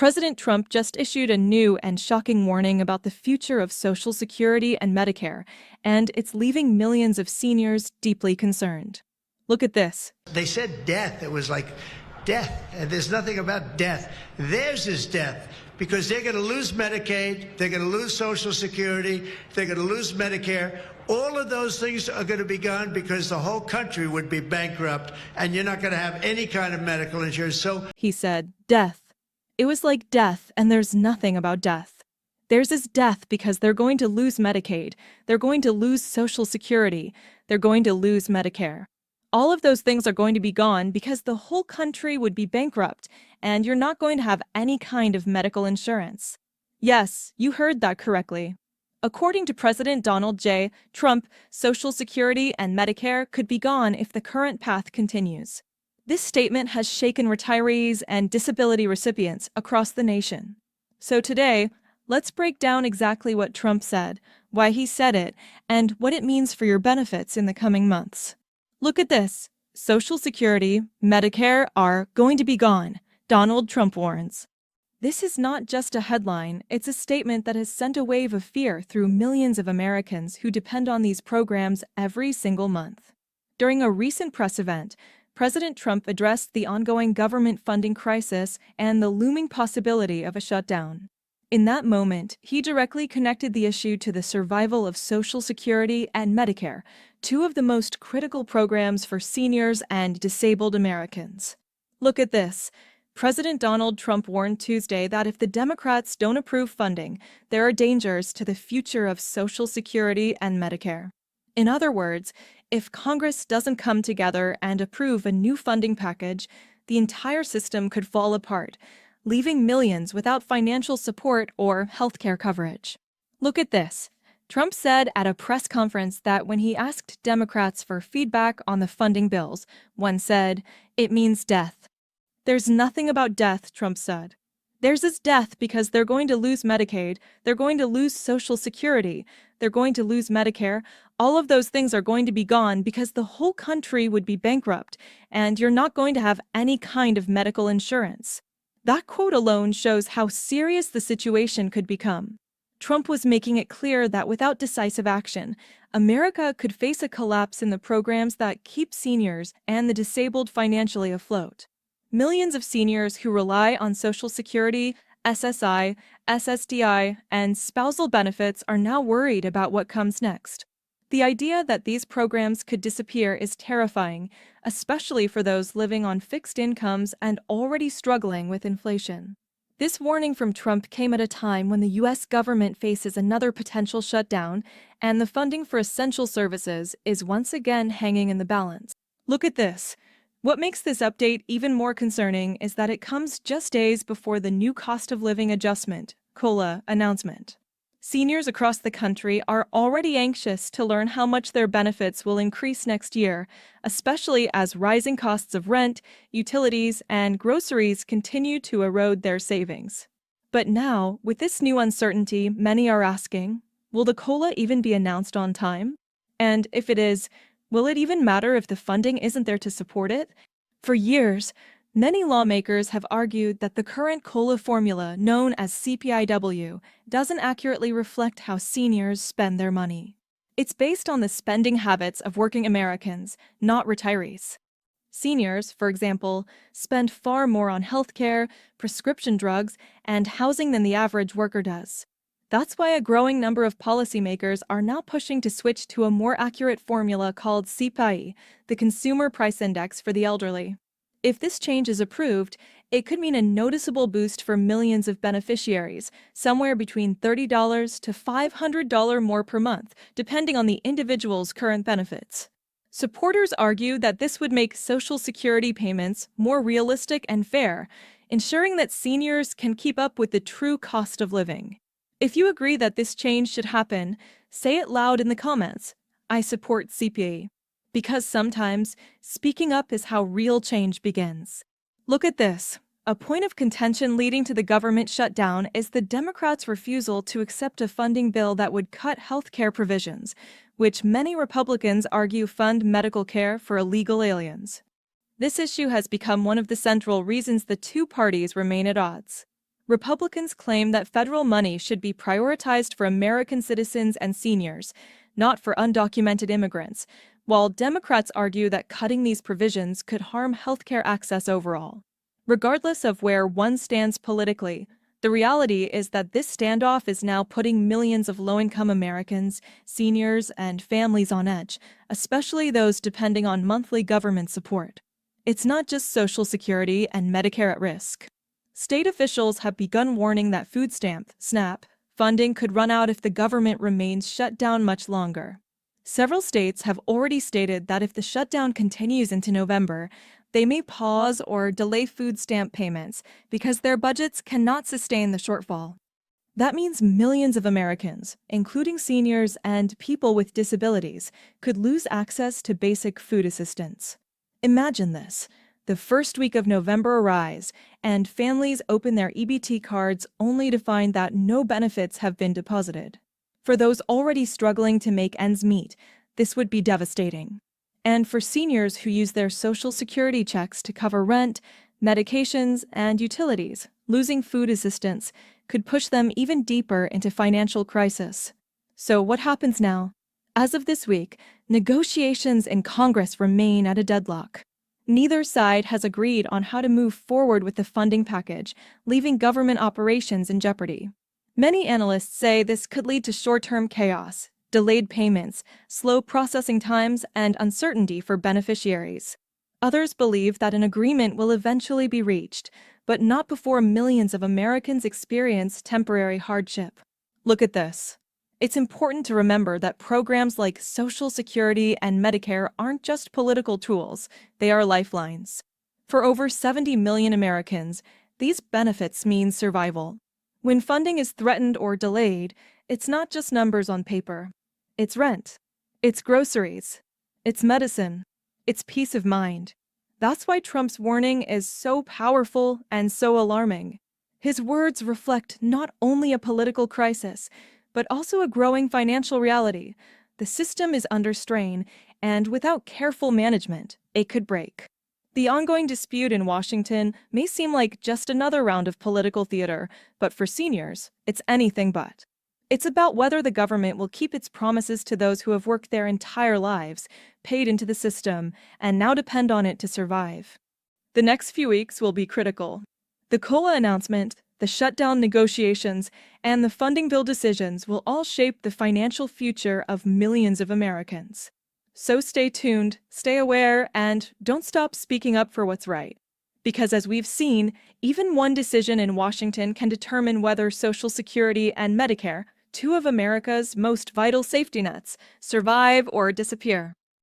President Trump just issued a new and shocking warning about the future of Social Security and Medicare, and it's leaving millions of seniors deeply concerned. Look at this. They said death. It was like death, and there's nothing about death. Theirs is death, because they're going to lose Medicaid, they're going to lose Social Security, they're going to lose Medicare. All of those things are going to be gone because the whole country would be bankrupt, and you're not going to have any kind of medical insurance. So He said, death. It was like death, and there's nothing about death. Theirs is death because they're going to lose Medicaid, they're going to lose Social Security, they're going to lose Medicare. All of those things are going to be gone because the whole country would be bankrupt, and you're not going to have any kind of medical insurance. Yes, you heard that correctly. According to President Donald J. Trump, Social Security and Medicare could be gone if the current path continues. This statement has shaken retirees and disability recipients across the nation. So today, let's break down exactly what Trump said, why he said it, and what it means for your benefits in the coming months. Look at this. Social Security, Medicare are going to be gone, Donald Trump warns. This is not just a headline, it's a statement that has sent a wave of fear through millions of Americans who depend on these programs every single month. During a recent press event, President Trump addressed the ongoing government funding crisis and the looming possibility of a shutdown. In that moment, he directly connected the issue to the survival of Social Security and Medicare, two of the most critical programs for seniors and disabled Americans. Look at this. President Donald Trump warned Tuesday that if the Democrats don't approve funding, there are dangers to the future of Social Security and Medicare. In other words, if Congress doesn't come together and approve a new funding package, the entire system could fall apart, leaving millions without financial support or healthcare coverage. Look at this. Trump said at a press conference that when he asked Democrats for feedback on the funding bills, one said, "It means death." There's nothing about death, Trump said. Theirs is death because they're going to lose Medicaid, they're going to lose Social Security, they're going to lose Medicare. All of those things are going to be gone because the whole country would be bankrupt, and you're not going to have any kind of medical insurance. That quote alone shows how serious the situation could become. Trump was making it clear that without decisive action, America could face a collapse in the programs that keep seniors and the disabled financially afloat. Millions of seniors who rely on Social Security, SSI, SSDI, and spousal benefits are now worried about what comes next. The idea that these programs could disappear is terrifying, especially for those living on fixed incomes and already struggling with inflation. This warning from Trump came at a time when the U.S. government faces another potential shutdown, and the funding for essential services is once again hanging in the balance. Look at this. What makes this update even more concerning is that it comes just days before the new cost of living adjustment, COLA, announcement. Seniors across the country are already anxious to learn how much their benefits will increase next year, especially as rising costs of rent, utilities, and groceries continue to erode their savings. But now, with this new uncertainty, many are asking, will the COLA even be announced on time? And if it is, will it even matter if the funding isn't there to support it? For years, many lawmakers have argued that the current COLA formula, known as CPIW, doesn't accurately reflect how seniors spend their money. It's based on the spending habits of working Americans, not retirees. Seniors, for example, spend far more on healthcare, prescription drugs, and housing than the average worker does. That's why a growing number of policymakers are now pushing to switch to a more accurate formula called CPI, the Consumer Price Index for the elderly. If this change is approved, it could mean a noticeable boost for millions of beneficiaries, somewhere between $30 to $500 more per month, depending on the individual's current benefits. Supporters argue that this would make Social Security payments more realistic and fair, ensuring that seniors can keep up with the true cost of living. If you agree that this change should happen, say it loud in the comments. I support CPI. Because sometimes, speaking up is how real change begins. Look at this. A point of contention leading to the government shutdown is the Democrats' refusal to accept a funding bill that would cut health care provisions, which many Republicans argue fund medical care for illegal aliens. This issue has become one of the central reasons the two parties remain at odds. Republicans claim that federal money should be prioritized for American citizens and seniors, not for undocumented immigrants, while Democrats argue that cutting these provisions could harm healthcare access overall. Regardless of where one stands politically, the reality is that this standoff is now putting millions of low-income Americans, seniors, and families on edge, especially those depending on monthly government support. It's not just Social Security and Medicare at risk. State officials have begun warning that food stamp, SNAP, funding could run out if the government remains shut down much longer. Several states have already stated that if the shutdown continues into November, they may pause or delay food stamp payments because their budgets cannot sustain the shortfall. That means millions of Americans, including seniors and people with disabilities, could lose access to basic food assistance. Imagine this. The first week of November arrives, and families open their EBT cards only to find that no benefits have been deposited. For those already struggling to make ends meet, this would be devastating. And for seniors who use their Social Security checks to cover rent, medications, and utilities, losing food assistance could push them even deeper into financial crisis. So what happens now? As of this week, negotiations in Congress remain at a deadlock. Neither side has agreed on how to move forward with the funding package, leaving government operations in jeopardy. Many analysts say this could lead to short-term chaos, delayed payments, slow processing times, and uncertainty for beneficiaries. Others believe that an agreement will eventually be reached, but not before millions of Americans experience temporary hardship. Look at this. It's important to remember that programs like Social Security and Medicare aren't just political tools, they are lifelines. For over 70 million Americans, these benefits mean survival. When funding is threatened or delayed, it's not just numbers on paper. It's rent. It's groceries. It's medicine. It's peace of mind. That's why Trump's warning is so powerful and so alarming. His words reflect not only a political crisis, but also a growing financial reality. The system is under strain, and without careful management, it could break. The ongoing dispute in Washington may seem like just another round of political theater, but for seniors, it's anything but. It's about whether the government will keep its promises to those who have worked their entire lives, paid into the system, and now depend on it to survive. The next few weeks will be critical. The COLA announcement, the shutdown negotiations, and the funding bill decisions will all shape the financial future of millions of Americans. So stay tuned, stay aware, and don't stop speaking up for what's right. Because as we've seen, even one decision in Washington can determine whether Social Security and Medicare, two of America's most vital safety nets, survive or disappear.